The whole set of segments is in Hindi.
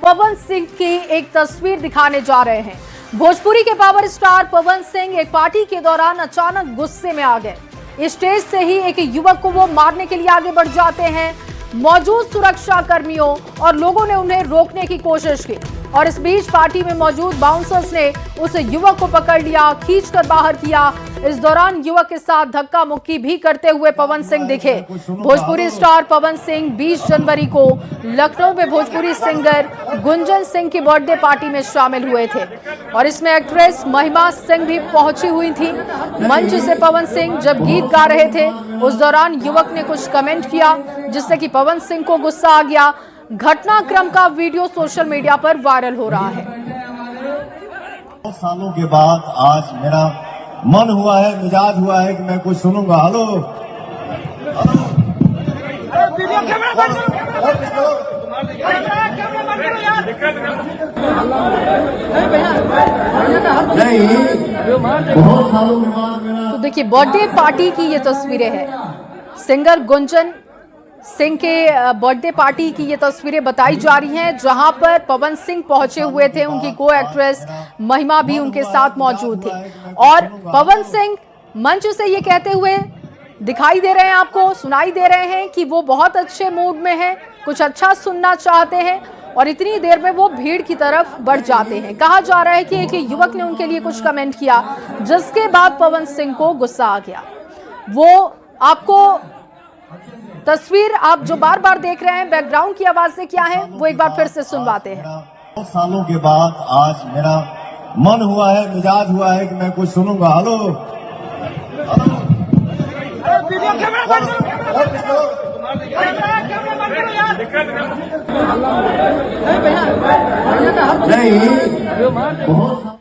पवन सिंह की एक तस्वीर दिखाने जा रहे हैं। भोजपुरी के पावर स्टार पवन सिंह एक पार्टी के दौरान अचानक गुस्से में आ गए। स्टेज से ही एक युवक को वो मारने के लिए आगे बढ़ जाते हैं। मौजूद सुरक्षा कर्मियों और लोगों ने उन्हें रोकने की कोशिश की और इस बीच पार्टी में मौजूद बाउंसर्स ने उस युवक को पकड़ लिया, खींचकर बाहर किया। इस दौरान युवक के साथ धक्का मुक्की भी करते हुए पवन सिंह दिखे। भोजपुरी स्टार पवन सिंह 20 जनवरी को लखनऊ में भोजपुरी सिंगर गुंजन सिंह की बर्थडे पार्टी में शामिल हुए थे और इसमें एक्ट्रेस महिमा सिंह भी पहुंची हुई थी। मंच से पवन सिंह जब गीत गा रहे थे उस दौरान युवक ने कुछ कमेंट किया जिससे कि पवन सिंह को गुस्सा आ गया। घटनाक्रम का वीडियो सोशल मीडिया पर वायरल हो रहा है। सालों के बाद आज मेरा मन हुआ है, मिजाज हुआ है कि मैं कुछ सुनूंगा। हेलो नहीं, बहुत सालों के बाद मेरा। तो देखिए बर्थडे पार्टी की ये तस्वीरें हैं। सिंगर गुंजन सिंह के बर्थडे पार्टी की ये तस्वीरें बताई जा रही हैं जहां पर पवन सिंह पहुंचे हुए थे। उनकी को एक्ट्रेस महिमा भी उनके साथ मौजूद थी और पवन सिंह मंच से ये कहते हुए दिखाई दे रहे हैं, आपको सुनाई दे रहे हैं कि वो बहुत अच्छे मूड में हैं, कुछ अच्छा सुनना चाहते हैं और इतनी देर में वो भीड़ की तरफ बढ़ जाते हैं। कहा जा रहा है कि एक युवक ने उनके लिए कुछ कमेंट किया जिसके बाद पवन सिंह को गुस्सा आ गया। वो आपको तस्वीर आप जो बार बार देख रहे हैं, बैकग्राउंड की आवाज से क्या है वो एक बार फिर से सुनवाते हैं। बहुत सालों के बाद आज मेरा मन हुआ है, मिजाज हुआ है कि मैं कुछ सुनूंगा। हेलो नहीं, बहुत।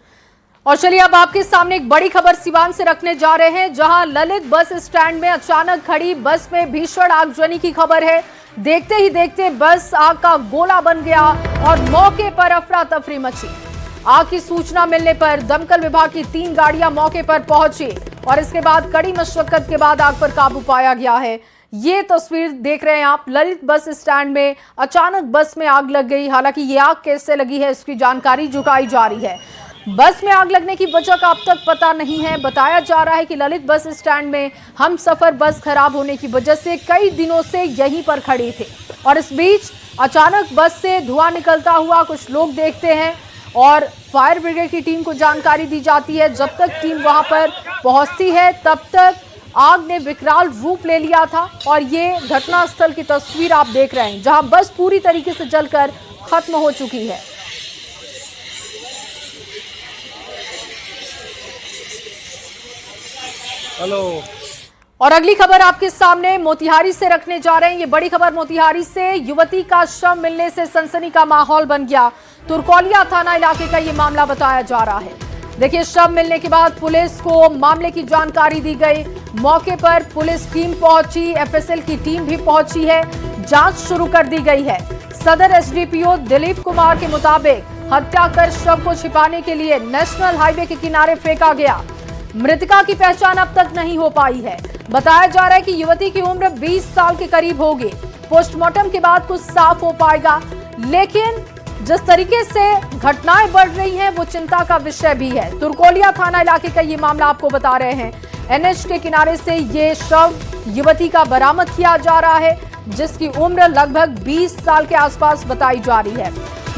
और चलिए अब आपके सामने एक बड़ी खबर सिवान से रखने जा रहे हैं जहां ललित बस स्टैंड में अचानक खड़ी बस में भीषण आगजनी की खबर है। देखते ही देखते बस आग का गोला बन गया और मौके पर अफरा तफरी मची। आग की सूचना मिलने पर दमकल विभाग की 3 गाड़ियां मौके पर पहुंची और इसके बाद कड़ी मशक्कत के बाद आग पर काबू पाया गया है। ये तस्वीर देख रहे हैं आप, ललित बस स्टैंड में अचानक बस में आग लग गई। हालांकि ये आग कैसे लगी है इसकी जानकारी जुटाई जा रही है। बस में आग लगने की वजह का अब तक पता नहीं है। बताया जा रहा है कि ललित बस स्टैंड में हमसफर बस खराब होने की वजह से कई दिनों से यहीं पर खड़ी थी और इस बीच अचानक बस से धुआं निकलता हुआ कुछ लोग देखते हैं और फायर ब्रिगेड की टीम को जानकारी दी जाती है। जब तक टीम वहां पर पहुंचती है तब तक आग ने विकराल रूप ले लिया था और ये घटनास्थल की तस्वीर आप देख रहे हैं जहां बस पूरी तरीके से जलकर खत्म हो चुकी है। हेलो। और अगली खबर आपके सामने मोतिहारी से रखने जा रहे हैं। ये बड़ी खबर मोतिहारी से, युवती का शव मिलने से सनसनी का माहौल बन गया। तुरकोलिया थाना इलाके का ये मामला बताया जा रहा है। देखिए शव मिलने के बाद पुलिस को मामले की जानकारी दी गई। मौके पर पुलिस टीम पहुंची, एफएसएल की टीम भी पहुंची है, जांच शुरू कर दी गई है। सदर एसडीपीओ दिलीप कुमार के मुताबिक हत्या कर शव को छिपाने के लिए नेशनल हाईवे के किनारे फेंका गया। मृतका की पहचान अब तक नहीं हो पाई है। बताया जा रहा है कि युवती की उम्र 20 साल के करीब होगी। पोस्टमार्टम के बाद कुछ साफ हो पाएगा, लेकिन जिस तरीके से घटनाएं बढ़ रही हैं वो चिंता का विषय भी है। तुरकोलिया थाना इलाके का ये मामला आपको बता रहे हैं। एनएच के किनारे से ये शव युवती का बरामद किया जा रहा है जिसकी उम्र लगभग 20 साल के आसपास बताई जा रही है।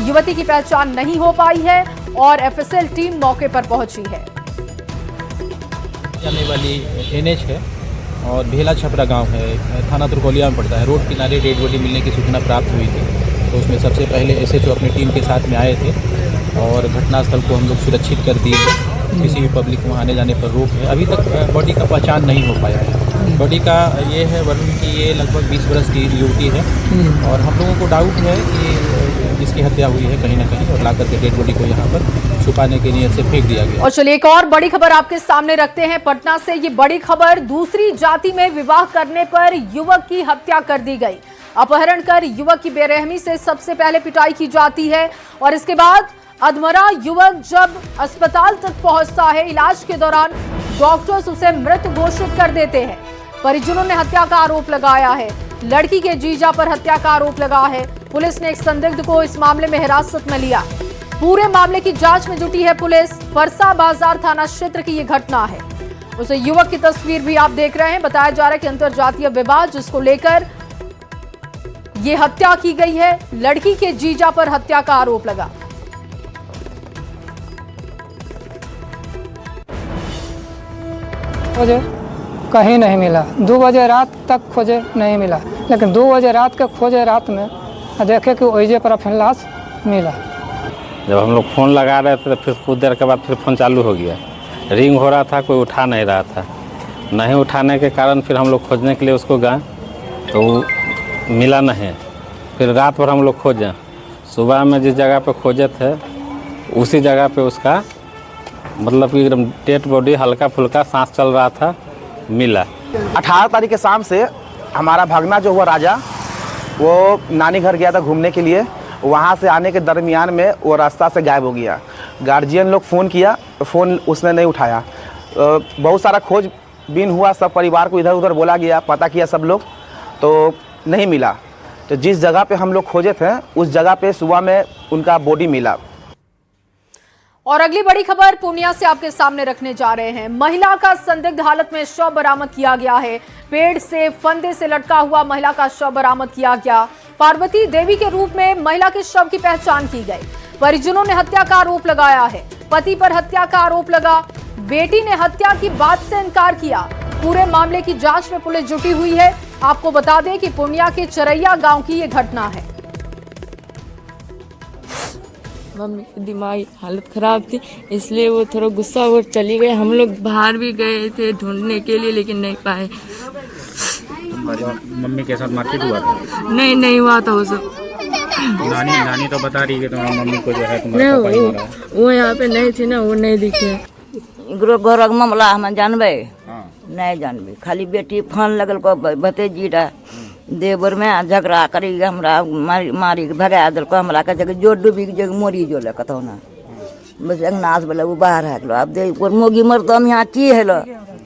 युवती की पहचान नहीं हो पाई है और एफएसएल टीम मौके पर पहुंची है। जाने वाली एनएच है और भेला छपरा गांव है, थाना तुरकोलिया में पड़ता है। रोड किनारे डेड बॉडी मिलने की सूचना प्राप्त हुई थी तो उसमें सबसे पहले एसएचओ अपनी टीम के साथ में आए थे और घटनास्थल को हम लोग सुरक्षित कर दिए। किसी भी पब्लिक वहाँ आने जाने पर रोक है। अभी तक बॉडी का पहचान नहीं हो पाया है। बॉडी का ये है वर्णन कि ये लगभग 20 वर्ष की युवती है और हम लोगों को डाउट है कि जिसकी हत्या हुई है कहीं ना कहीं और लाकर के डेड बॉडी को यहाँ पर छुपाने के नियत से फेंक दिया गया। और चलिए एक और बड़ी खबर आपके सामने रखते हैं पटना से। ये बड़ी खबर, दूसरी जाति में विवाह करने पर युवक की हत्या कर दी गई। अपहरण कर युवक की बेरहमी से सबसे पहले पिटाई की जाती है और इसके बाद अधमरा युवक जब अस्पताल तक पहुंचता है, इलाज के दौरान डॉक्टर्स उसे मृत घोषित कर देते हैं। परिजनों ने हत्या का आरोप लगाया है। लड़की के जीजा पर हत्या का आरोप लगा है। पुलिस ने एक संदिग्ध को इस मामले में हिरासत में लिया। पूरे मामले की जांच में जुटी है पुलिस। परसा बाजार थाना क्षेत्र की ये घटना है। उस युवक की तस्वीर भी आप देख रहे हैं। बताया जा रहा है कि अंतरजातीय विवाद जिसको लेकर ये हत्या की गई है। लड़की के जीजा पर हत्या का आरोप लगा। खोजे कहीं नहीं मिला। 2 बजे रात तक खोजे नहीं मिला, लेकिन 2 बजे रात के खोजे रात में देखे कि ओइजे पर फिर लाश मिला। जब हम लोग फ़ोन लगा रहे थे तो फिर कुछ देर के बाद फिर फ़ोन चालू हो गया। रिंग हो रहा था, कोई उठा नहीं रहा था। नहीं उठाने के कारण फिर हम लोग खोजने के लिए उसको गए तो वो मिला नहीं। फिर रात भर हम लोग खोजे। सुबह में जिस जगह पे खोजे थे उसी जगह पे उसका मतलब कि एकदम डेड बॉडी हल्का फुल्का सांस चल रहा था, मिला। 18 तारीख के शाम से हमारा भागना जो हुआ राजा, वो नानी घर गया था घूमने के लिए। वहाँ से आने के दरमियान में वो रास्ता से गायब हो गया। गार्जियन लोग फ़ोन किया तो फ़ोन उसने नहीं उठाया। बहुत सारा खोजबीन हुआ, सब परिवार को इधर उधर बोला गया, पता किया सब लोग, तो नहीं मिला। तो जिस जगह पे हम लोग खोजे थे उस जगह पे सुबह में उनका बॉडी मिला। और अगली बड़ी खबर पूर्णिया से आपके सामने रखने जा रहे हैं। महिला का संदिग्ध हालत में शव बरामद किया गया है। पेड़ से फंदे से लटका हुआ महिला का शव बरामद किया गया। पार्वती देवी के रूप में महिला के शव की पहचान की गई। परिजनों ने हत्या का आरोप लगाया है। पति पर हत्या का आरोप लगा। बेटी ने हत्या की बात से इनकार किया। पूरे मामले की जांच में पुलिस जुटी हुई है। आपको बता दें कि पूर्णिया के चरैया गांव की ये घटना है। मम्मी की दिमागी हालत खराब थी, इसलिए वो थोड़ा गुस्सा हो चली गई। हम लोग बाहर भी गए थे ढूंढने के लिए, लेकिन नहीं पाए। मम्मी के साथ मारपीट हुआ था? नहीं हुआ था वो सब। नानी तो बता रही है कि तुम्हारी मम्मी को जो है तुम्हारा पापा ही मारा है। वो यहाँ पे नहीं थी ना, वो नहीं दिखे। घरक मामला हम जानबे नहीं जानबे। खाली बेटी फोन लगल को भतीजी रहा देवर में झगड़ा करी हमरा मारी भगा दिल को। हमरा के जगह जो डूबी के जगह मोरी जो ले कतौ ना बस एक नाश बोले वो बाहर है। अब दे मोगी मर तो हम यहाँ की है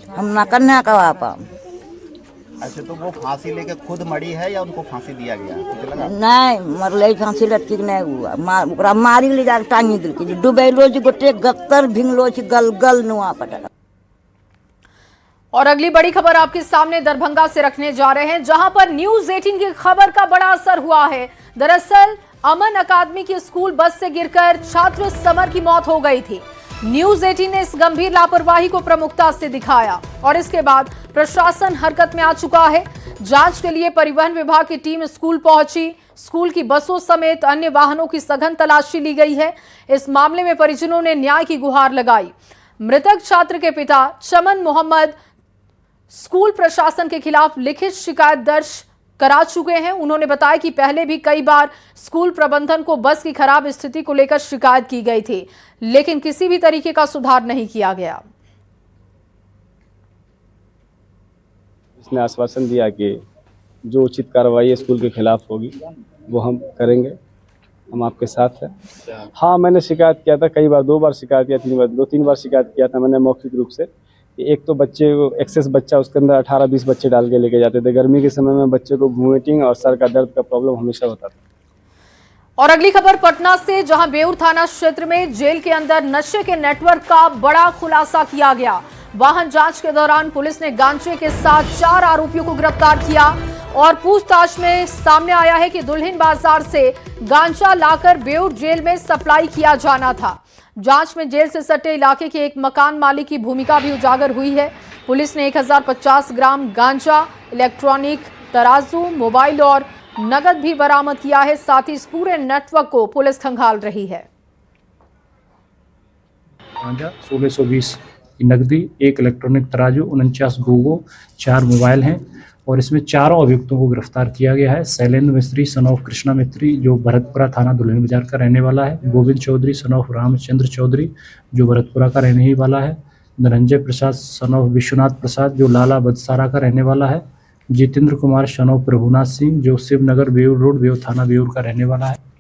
हम ना कन्या कवा पा। अच्छा, तो वो फांसी लेके खुद मरी है या उनको फांसी दिया गया? नहीं मरले, फांसी लटकी नहीं हुआ। मारी ले जा टांगी दिल के डूबेलो गोटे गत्तर भिंगलो गल गल नुआ पटा। और अगली बड़ी खबर आपके सामने दरभंगा से रखने जा रहे हैं, जहां पर न्यूज 18 की खबर का बड़ा असर हुआ है। दरअसल अमन अकादमी की स्कूल बस से गिरकर छात्र समर की मौत हो गई थी। न्यूज 18 ने इस गंभीर लापरवाही को प्रमुखता से दिखाया और इसके बाद प्रशासन हरकत में आ चुका है। जांच के लिए परिवहन विभाग की टीम स्कूल पहुंची। स्कूल की बसों समेत अन्य वाहनों की सघन तलाशी ली गई है। इस मामले में परिजनों ने न्याय की गुहार लगाई। मृतक छात्र के पिता चमन मोहम्मद स्कूल प्रशासन के खिलाफ लिखित शिकायत दर्ज करा चुके हैं। उन्होंने बताया कि पहले भी कई बार स्कूल प्रबंधन को बस की खराब स्थिति को लेकर शिकायत की गई थी, लेकिन किसी भी तरीके का सुधार नहीं किया गया। इसने आश्वासन दिया कि जो उचित कार्रवाई स्कूल के खिलाफ होगी वो हम करेंगे, हम आपके साथ हैं। हाँ, मैंने शिकायत किया था कई बार, 2 बार शिकायत किया, 3 बार शिकायत किया था मैंने मौखिक रूप से। एक तो बच्चे एक्सेस बच्चा उसके अंदर 18-20 बच्चे डाल के लेके जाते थे। गर्मी के समय में बच्चे को वोमिटिंग और सर का दर्द का प्रॉब्लम हमेशा होता था। और अगली खबर पटना से, जहां बेउर थाना क्षेत्र में जेल के अंदर नशे के नेटवर्क का बड़ा खुलासा किया गया। वाहन जांच के दौरान पुलिस ने गांजे के साथ 4 आरोपियों को गिरफ्तार किया और पूछताछ में सामने आया है कि दुल्हिन बाजार से गांजा लाकर बेउर जेल में सप्लाई किया जाना था। जांच में जेल से सटे इलाके के एक मकान मालिक की भूमिका भी उजागर हुई है। पुलिस ने 1050 ग्राम गांजा, इलेक्ट्रॉनिक तराजू, मोबाइल और नगद भी बरामद किया है। साथ ही इस पूरे नेटवर्क को पुलिस खंगाल रही है। गांजा 1620 की नकदी, 1 इलेक्ट्रॉनिक तराजू, 49 गोगो, 4 मोबाइल हैं और इसमें 4 अभियुक्तों को गिरफ्तार किया गया है। शैलेंद्र मिस्त्री सन ऑफ कृष्णा मिस्त्री जो भरतपुरा थाना दुल्हिन बाजार का रहने वाला है। गोविंद चौधरी सन ऑफ रामचंद्र चौधरी जो भरतपुरा का रहने ही वाला है। धनंजय प्रसाद सन ऑफ विश्वनाथ प्रसाद जो लाला बदसारा का रहने वाला है। जितेंद्र कुमार सन ऑफ प्रभुनाथ सिंह जो शिवनगर बेउर रोड बेउर थाना बेउर का रहने वाला है।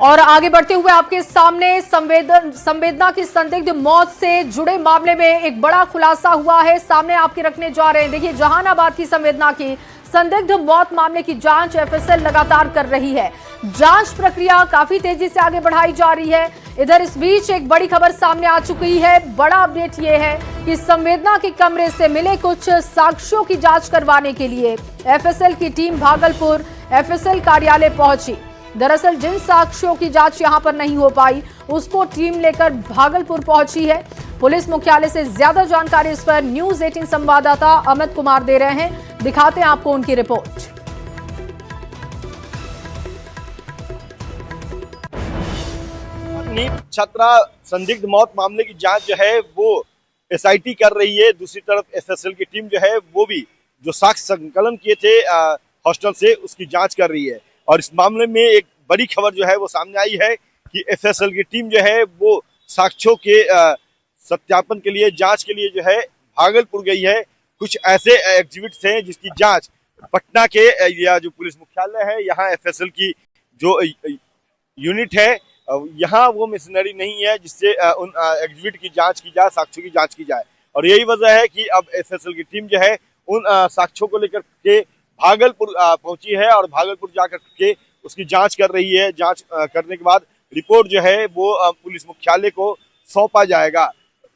और आगे बढ़ते हुए आपके सामने संवेदना की संदिग्ध मौत से जुड़े मामले में एक बड़ा खुलासा हुआ है, सामने आपके रखने जा रहे हैं। देखिए, जहानाबाद की संवेदना की संदिग्ध मौत मामले की जांच एफएसएल लगातार कर रही है। जांच प्रक्रिया काफी तेजी से आगे बढ़ाई जा रही है। इधर इस बीच एक बड़ी खबर सामने आ चुकी है। बड़ा अपडेट ये है कि संवेदना के कमरे से मिले कुछ साक्ष्यों की जांच करवाने के लिए एफएसएल की टीम भागलपुर एफएसएल कार्यालय पहुंची। दरअसल जिन साक्ष्यों की जांच यहां पर नहीं हो पाई, उसको टीम लेकर भागलपुर पहुंची है। पुलिस मुख्यालय से ज्यादा जानकारी इस पर न्यूज 18 संवाददाता अमित कुमार दे रहे हैं। दिखाते हैं आपको उनकी रिपोर्ट। नीट छात्रा संदिग्ध मौत मामले की जांच जो है वो एसआईटी कर रही है। दूसरी तरफ एफएसएल की टीम जो है वो भी जो साक्ष्य संकलन किए थे हॉस्टल से, उसकी जांच कर रही है। और इस मामले में एक बड़ी खबर जो है वो सामने आई है कि एफएसएल की टीम जो है वो साक्ष्यों के सत्यापन के लिए, जांच के लिए जो है भागलपुर गई है। कुछ ऐसे एग्जिबिट्स हैं जिसकी जांच पटना के या जो पुलिस मुख्यालय है, यहाँ एफएसएल की जो यूनिट है, यहाँ वो मशीनरी नहीं है जिससे उन एग्जिबिट की जांच की जाए, साक्ष्यों की जांच की जाए। और यही वजह है कि अब एफएसएल की टीम जो है उन साक्ष्यों को लेकर के भागलपुर पहुंची है और भागलपुर जाकर के उसकी जांच कर रही है। जांच करने के बाद रिपोर्ट जो है वो पुलिस मुख्यालय को सौंपा जाएगा।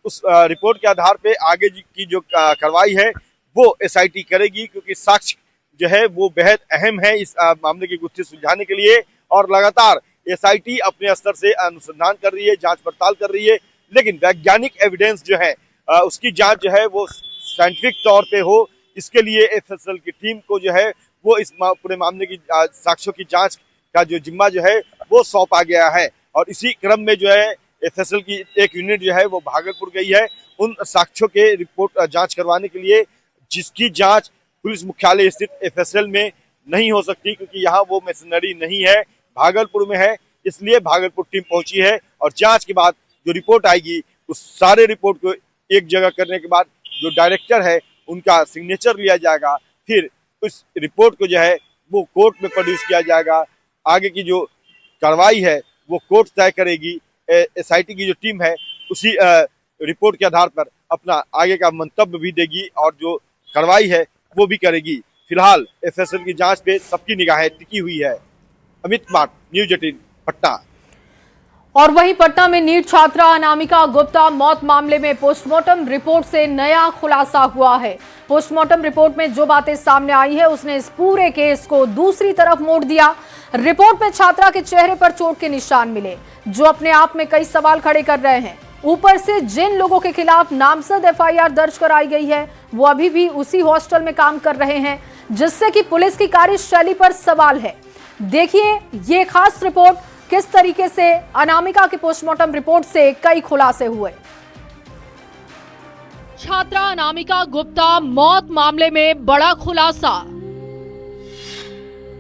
उस रिपोर्ट के आधार पे आगे की जो कार्रवाई है वो एसआईटी करेगी, क्योंकि साक्ष्य जो है वो बेहद अहम है इस मामले की गुत्थी सुलझाने के लिए। और लगातार एसआईटी अपने स्तर से अनुसंधान कर रही है, जांच पड़ताल कर रही है, लेकिन वैज्ञानिक एविडेंस जो है उसकी जांच जो है वो साइंटिफिक तौर पे हो, इसके लिए एफएसएल की टीम को जो है वो इस पूरे मामले की साक्ष्यों की जांच का जो जिम्मा जो है वो सौंपा गया है। और इसी क्रम में जो है एफएसएल की एक यूनिट जो है वो भागलपुर गई है उन साक्ष्यों के रिपोर्ट जांच करवाने के लिए, जिसकी जांच पुलिस मुख्यालय स्थित एफएसएल में नहीं हो सकती, क्योंकि यहाँ वो मशीनरी नहीं है, भागलपुर में है। इसलिए भागलपुर टीम पहुंची है और जांच के बाद जो रिपोर्ट आएगी उस सारे रिपोर्ट को एक जगह करने के बाद जो डायरेक्टर है उनका सिग्नेचर लिया जाएगा। फिर उस रिपोर्ट को जो है वो कोर्ट में प्रोड्यूस किया जाएगा। आगे की जो कार्रवाई है वो कोर्ट तय करेगी। एसआईटी की जो टीम है उसी रिपोर्ट के आधार पर अपना आगे का मंतव्य भी देगी और जो कार्रवाई है वो भी करेगी। फिलहाल एफएसएल की जांच पे सबकी निगाहें टिकी हुई है। अमित कुमार, न्यूज 18 पटना। और वहीं पटना में नीट छात्रा अनामिका गुप्ता मौत मामले में पोस्टमार्टम रिपोर्ट से नया खुलासा हुआ है। पोस्टमार्टम रिपोर्ट में जो बातें सामने आई है उसने इस पूरे केस को दूसरी तरफ मोड़ दिया। रिपोर्ट में छात्रा के चेहरे पर चोट के निशान मिले, जो अपने आप में कई सवाल खड़े कर रहे हैं। ऊपर से जिन लोगों के खिलाफ नामजद एफआईआर दर्ज कराई गई है वो अभी भी उसी हॉस्टल में काम कर रहे हैं, जिससे कि पुलिस की कार्यशैली पर सवाल है। देखिए ये खास रिपोर्ट, किस तरीके से अनामिका के पोस्टमार्टम रिपोर्ट से कई खुलासे हुए। छात्रा अनामिका गुप्ता मौत मामले में बड़ा खुलासा।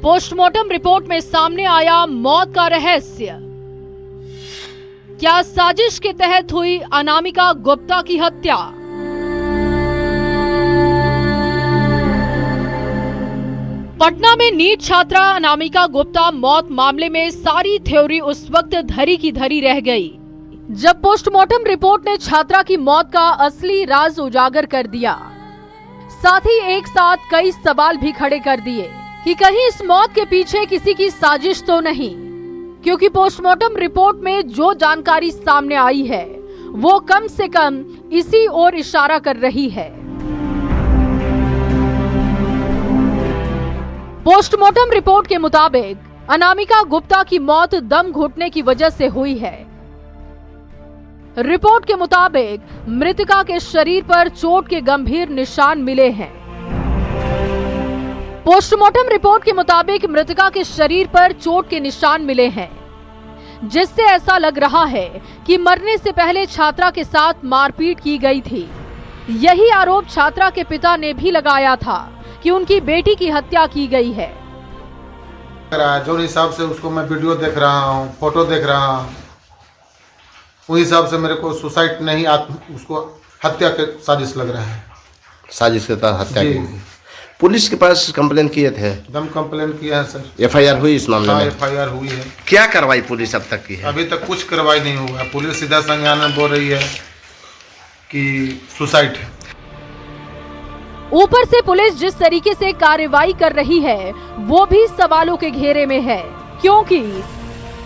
पोस्टमार्टम रिपोर्ट में सामने आया मौत का रहस्य। क्या साजिश के तहत हुई अनामिका गुप्ता की हत्या? पटना में नीट छात्रा अनामिका गुप्ता मौत मामले में सारी थ्योरी उस वक्त धरी की धरी रह गई जब पोस्टमार्टम रिपोर्ट ने छात्रा की मौत का असली राज उजागर कर दिया। साथ ही एक साथ कई सवाल भी खड़े कर दिए कि कहीं इस मौत के पीछे किसी की साजिश तो नहीं, क्योंकि पोस्टमार्टम रिपोर्ट में जो जानकारी सामने आई है वो कम से कम इसी ओर इशारा कर रही है। पोस्टमार्टम रिपोर्ट के मुताबिक अनामिका गुप्ता की मौत दम घुटने की वजह से हुई है। रिपोर्ट के मुताबिक मृतका के शरीर पर चोट के गंभीर निशान मिले हैं। पोस्टमार्टम रिपोर्ट के मुताबिक मृतका के शरीर पर चोट के निशान मिले हैं, जिससे ऐसा लग रहा है कि मरने से पहले छात्रा के साथ मारपीट की गई थी। यही आरोप छात्रा के पिता ने भी लगाया था कि उनकी बेटी की हत्या की गई है। जो हिसाब से उसको मैं वीडियो देख रहा हूँ, फोटो देख रहा हूँ, उस हिसाब से मेरे को सुसाइड नहीं, उसको हत्या के साजिश लग रहा है। साजिश के तहत हत्या की। पुलिस के पास कंप्लेन किए थे? दम कंप्लेन किया है सर। एफआईआर हुई इस मामले में? एफआईआर हुई है। क्या कार्रवाई पुलिस अब तक की है? अभी तक कुछ कार्रवाई नहीं हुआ। पुलिस सीधा संज्ञान में बोल रही है कि सुसाइड। ऊपर से पुलिस जिस तरीके से कार्रवाई कर रही है वो भी सवालों के घेरे में है, क्योंकि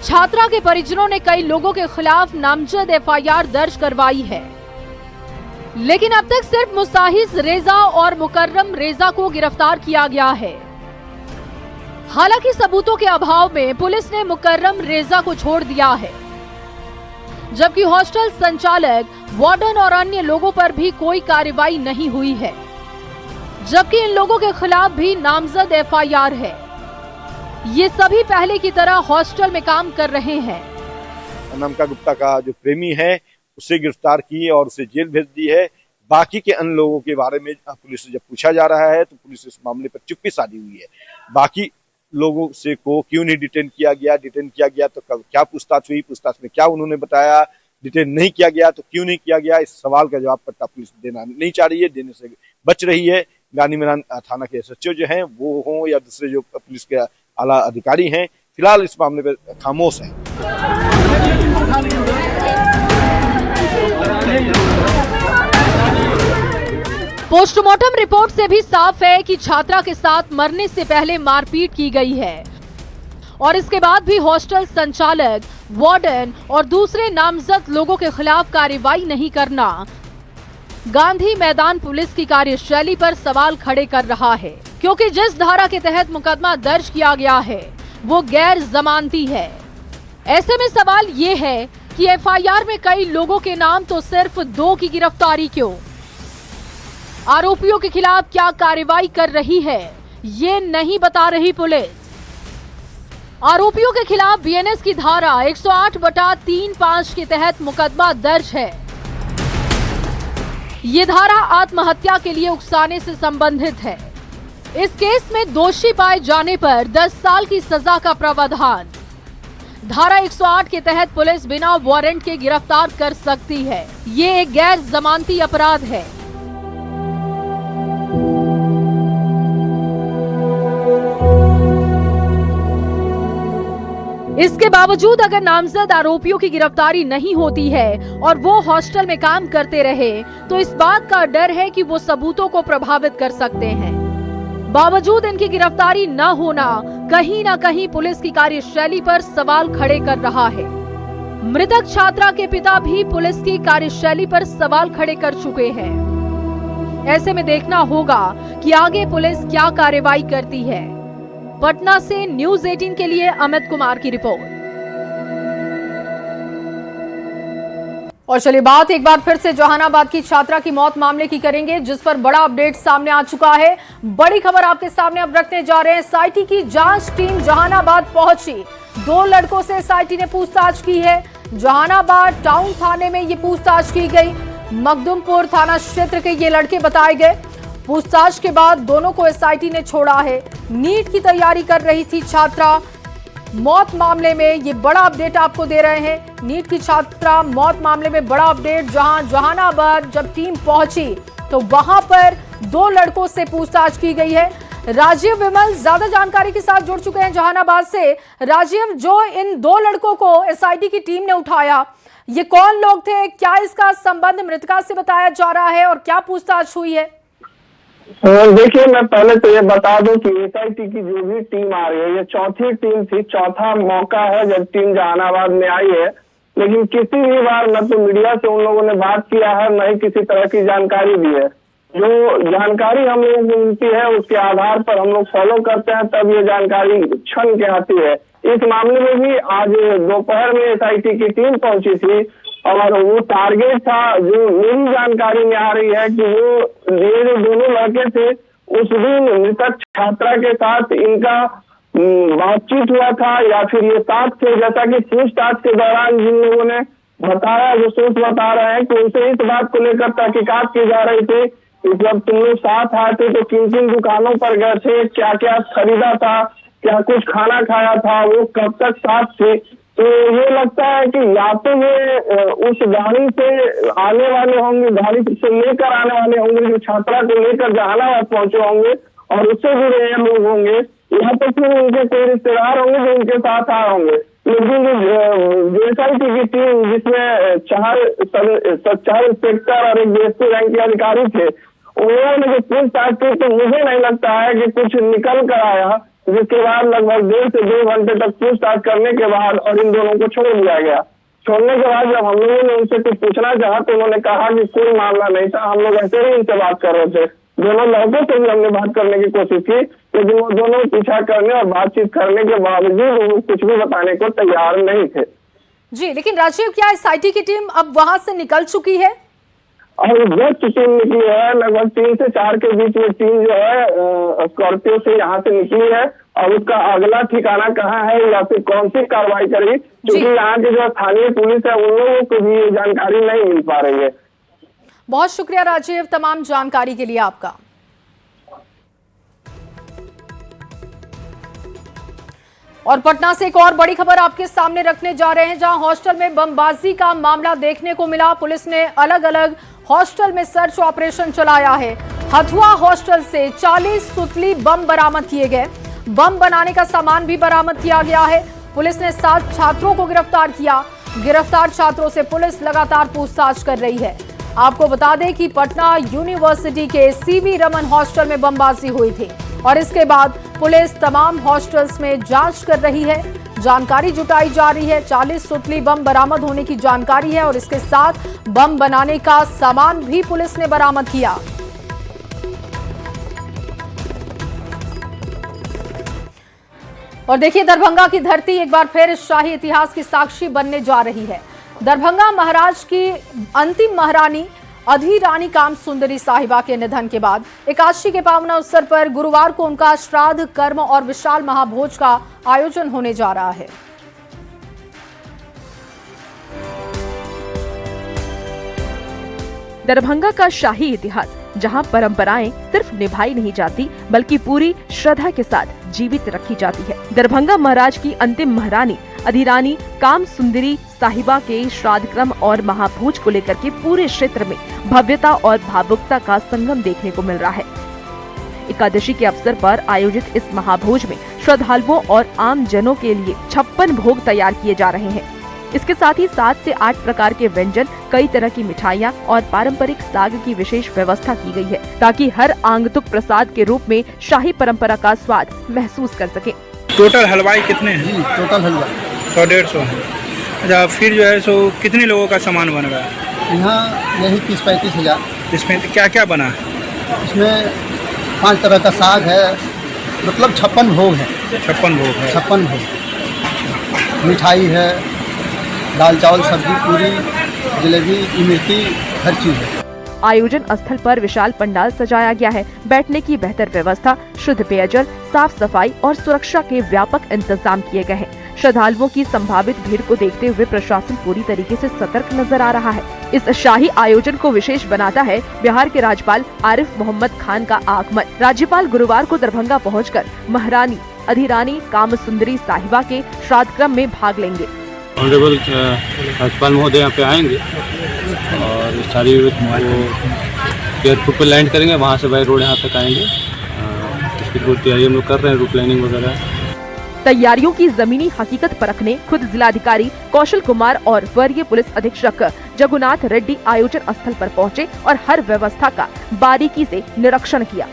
छात्रा के परिजनों ने कई लोगों के खिलाफ नामजद एफआईआर दर्ज करवाई है, लेकिन अब तक सिर्फ मुस्ताहिद रेजा और मुकर्रम रेजा को गिरफ्तार किया गया है। हालांकि सबूतों के अभाव में पुलिस ने मुकर्रम रेजा को छोड़ दिया है, जबकि हॉस्टल संचालक, वार्डन और अन्य लोगों पर भी कोई कार्रवाई नहीं हुई है, जबकि इन लोगों के खिलाफ भी नामजद एफआईआर है। ये सभी पहले की तरह हॉस्टल में काम कर रहे हैं। अनामिका गुप्ता का जो प्रेमी है उसे गिरफ्तार किए और उसे जेल भेज दी है। बाकी के अन्य लोगों के बारे में पुलिस से जब पूछा जा रहा है तो पुलिस इस मामले पर चुप्पी साधी हुई है। बाकी लोगों से को क्यों नहीं डिटेन किया गया तो क्या पूछताछ हुई, पूछताछ में क्या उन्होंने बताया, डिटेन नहीं किया गया तो क्यों नहीं किया गया, इस सवाल का जवाब पट्टा पुलिस देना नहीं चाह रही है, देने से बच रही है। गानी मैदान थाना के एसएचओ जो हैं वो हों या दूसरे जो पुलिस के आला अधिकारी हैं, फिलहाल इस मामले पर खामोश हैं। पोस्टमार्टम रिपोर्ट से भी साफ है कि छात्रा के साथ मरने से पहले मारपीट की गई है और इसके बाद भी हॉस्टल संचालक, वार्डन और दूसरे नामजद लोगों के खिलाफ कार्रवाई नहीं करना गांधी मैदान पुलिस की कार्यशैली पर सवाल खड़े कर रहा है, क्योंकि जिस धारा के तहत मुकदमा दर्ज किया गया है वो गैर जमानती है। ऐसे में सवाल ये है कि एफआईआर में कई लोगों के नाम तो सिर्फ 2 की गिरफ्तारी क्यों? आरोपियों के खिलाफ क्या कार्रवाई कर रही है ये नहीं बता रही पुलिस। आरोपियों के खिलाफ बीएनएस की धारा 108/35 के तहत मुकदमा दर्ज है। ये धारा आत्महत्या के लिए उकसाने से संबंधित है। इस केस में दोषी पाए जाने पर 10 साल की सजा का प्रावधान। धारा 108 के तहत पुलिस बिना वारंट के गिरफ्तार कर सकती है। ये एक गैर जमानती अपराध है। इसके बावजूद अगर नामजद आरोपियों की गिरफ्तारी नहीं होती है और वो हॉस्टल में काम करते रहे तो इस बात का डर है कि वो सबूतों को प्रभावित कर सकते हैं। बावजूद इनकी गिरफ्तारी न होना कहीं न कहीं पुलिस की कार्यशैली पर सवाल खड़े कर रहा है। मृतक छात्रा के पिता भी पुलिस की कार्यशैली पर सवाल खड़े कर चुके हैं। ऐसे में देखना होगा कि आगे पुलिस क्या कार्रवाई करती है। पटना से न्यूज़ 18 के लिए अमित कुमार की रिपोर्ट। और चलिए बात एक बार फिर से जहानाबाद की छात्रा की मौत मामले की करेंगे, जिस पर बड़ा अपडेट सामने आ चुका है। बड़ी खबर आपके सामने अब रखने जा रहे हैं। एसआईटी की जांच टीम जहानाबाद पहुंची। 2 लड़कों से एसआईटी ने पूछताछ की है। जहानाबाद टाउन थाने में ये पूछताछ की गई। मखदुमपुर थाना क्षेत्र के ये लड़के बताए गए। पूछताछ के बाद दोनों को एसआईटी ने छोड़ा है। नीट की तैयारी कर रही थी छात्रा। मौत मामले में ये बड़ा अपडेट आपको दे रहे हैं। नीट की छात्रा मौत मामले में बड़ा अपडेट, जहां जहानाबाद जब टीम पहुंची तो वहां पर 2 लड़कों से पूछताछ की गई है। राजीव विमल ज्यादा जानकारी के साथ जुड़ चुके हैं जहानाबाद से। राजीव, जो इन 2 लड़कों को एसआईटी की टीम ने उठाया, ये कौन लोग थे, क्या इसका संबंध मृतका से बताया जा रहा है और क्या पूछताछ हुई है? देखिए, मैं पहले तो ये बता दूं कि एसआईटी की जो भी टीम आ रही है ये चौथी टीम थी। चौथा मौका है जब टीम जहानाबाद में आई है, लेकिन किसी भी बार न तो मीडिया से उन लोगों ने बात किया है, न ही किसी तरह की जानकारी दी है। जो जानकारी हम लोगों को मिलती है उसके आधार पर हम लोग फॉलो करते हैं, तब ये जानकारी क्षण के आती है। इस मामले में भी आज दोपहर में एसआईटी की टीम पहुंची थी और वो टारगेट था, जो मेरी जानकारी में आ रही है कि वो ये जो दोनों लड़के थे उस दिन मृतक छात्रा के साथ इनका बातचीत हुआ था या फिर ये साथ थे। जैसा कि पूछताछ के दौरान जिन लोगों ने बताया, जो सोच बता रहे हैं कि उनसे इस बात को लेकर तहकीकात की जा रही थी कि जब तुम लोग साथ आए थे तो किन किन दुकानों पर गए थे, क्या क्या खरीदा था, क्या कुछ खाना खाया था, वो कब तक साथ थे। तो ये लगता है कि या तो ये उस गाड़ी से आने वाले होंगे, गाड़ी से लेकर आने वाले होंगे, जो छात्रा को लेकर जहानाबाद पहुंचे होंगे और उससे जुड़े ये लोग होंगे, या तो फिर उनके कोई रिश्तेदार होंगे जो उनके साथ आए होंगे। लेकिन एसआईटी की टीम जिसमें 4 इंस्पेक्टर और एक डीएसपी रैंक के अधिकारी थे, हम लोगों ने जो पूछताछ की तो मुझे नहीं लगता है कि कुछ निकल कर आया, जिसके बाद लगभग 1.5 से 2 घंटे तक पूछताछ करने के बाद और इन दोनों को छोड़ दिया गया। छोड़ने के बाद जब हम लोगों ने उनसे कुछ पूछना चाहा तो उन्होंने कहा कि कोई मामला नहीं था, हम लोग ऐसे ही इनसे बात कर रहे थे। दोनों लड़कों से भी हमने बात करने की कोशिश की, लेकिन वो दोनों पीछा करने और बातचीत करने के बावजूद वो कुछ भी बताने को तैयार नहीं थे। जी, लेकिन राजीव, क्या SIT की टीम अब वहां से निकल चुकी है? और जस्ट टीम निकली है, लगभग 3 से 4 के बीच में टीम जो है स्कॉर्पियो से यहाँ से निकली है, और उसका अगला ठिकाना कहाँ है या फिर कौन सी कार्रवाई करेगी, क्योंकि यहाँ की जो स्थानीय पुलिस है उन लोगों को भी ये जानकारी नहीं मिल पा रही है। बहुत शुक्रिया राजीव तमाम जानकारी के लिए आपका। और पटना से एक और बड़ी खबर आपके सामने रखने जा रहे हैं, जहां हॉस्टल में बमबाजी का मामला देखने को मिला। पुलिस ने अलग अलग हॉस्टल में सर्च ऑपरेशन चलाया है। हथुआ हॉस्टल से 40 सुतली बम बरामद किए गए। बम बनाने का सामान भी बरामद किया गया है। पुलिस ने 7 छात्रों को गिरफ्तार किया। गिरफ्तार छात्रों से पुलिस लगातार पूछताछ कर रही है। आपको बता दें कि पटना यूनिवर्सिटी के CV रमन हॉस्टल में बमबाजी हुई थी और इसके बाद पुलिस तमाम हॉस्टल्स में जांच कर रही है, जानकारी जुटाई जा रही है। 40 सुतली बम बरामद होने की जानकारी है और इसके साथ बम बनाने का सामान भी पुलिस ने बरामद किया। और देखिए, दरभंगा की धरती एक बार फिर शाही इतिहास की साक्षी बनने जा रही है। दरभंगा महाराज की अंतिम महारानी अधिरानी काम सुंदरी साहिबा के निधन के बाद एकादशी के पावन अवसर पर गुरुवार को उनका श्राद्ध कर्म और विशाल महाभोज का आयोजन होने जा रहा है। दरभंगा का शाही इतिहास, जहां परंपराएं सिर्फ निभाई नहीं जाती बल्कि पूरी श्रद्धा के साथ जीवित रखी जाती है। दरभंगा महाराज की अंतिम महारानी अधिरानी काम सुंदरी साहिबा के श्राद्ध क्रम और महाभोज को लेकर के पूरे क्षेत्र में भव्यता और भावुकता का संगम देखने को मिल रहा है। एकादशी के अवसर पर आयोजित इस महाभोज में श्रद्धालुओं और आम जनों के लिए 56 भोग तैयार किए जा रहे हैं। इसके साथ ही 7 से 8 प्रकार के व्यंजन, कई तरह की मिठाइयाँ और पारंपरिक साग की विशेष व्यवस्था की गई है, ताकि हर आगंतुक प्रसाद के रूप में शाही परंपरा का स्वाद महसूस कर सके। टोटल हलवाई कितने हैं? टोटल हलवाई 100-150 है। अच्छा, फिर जो है सो कितने लोगों का सामान बन रहा है? यहाँ यही 30-35 हज़ार। इसमें क्या क्या बना है? इसमें 5 तरह का साग है, मतलब 56 भोग है। 56 भोग है। 56 भोग, मिठाई है, दाल चावल सब्जी पूरी जलेबी इमरती हर चीज़ है। आयोजन स्थल पर विशाल पंडाल सजाया गया है। बैठने की बेहतर व्यवस्था, शुद्ध पेयजल, साफ सफाई और सुरक्षा के व्यापक इंतजाम किए गए हैं। श्रद्धालुओं की संभावित भीड़ को देखते हुए प्रशासन पूरी तरीके से सतर्क नजर आ रहा है। इस शाही आयोजन को विशेष बनाता है बिहार के राज्यपाल आरिफ मोहम्मद खान का आगमन। राज्यपाल गुरुवार को दरभंगा पहुंचकर महारानी अधिरानी काम सुंदरी साहिबा के श्राद्ध क्रम में भाग लेंगे। ऑनरेबल राज्यपाल महोदय यहाँ पे आएंगे और सारी एयरपोर्ट पे लैंड करेंगे, वहाँ से बाय रोड यहाँ तक आएंगे। इसकी पूरी तैयारी हम लोग कर रहे हैं, रूट प्लानिंग वगैरह। तैयारियों की जमीनी हकीकत परखने खुद जिलाधिकारी कौशल कुमार और वरीय पुलिस अधीक्षक जगुनाथ रेड्डी आयोजन स्थल पर पहुंचे और हर व्यवस्था का बारीकी से निरीक्षण किया।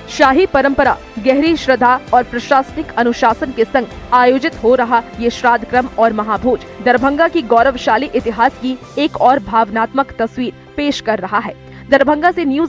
शाही परंपरा, गहरी श्रद्धा और प्रशासनिक अनुशासन के संग आयोजित हो रहा ये श्राद्ध क्रम और महाभोज दरभंगा की गौरवशाली इतिहास की एक और भावनात्मक तस्वीर पेश कर रहा है। दरभंगा से न्यूज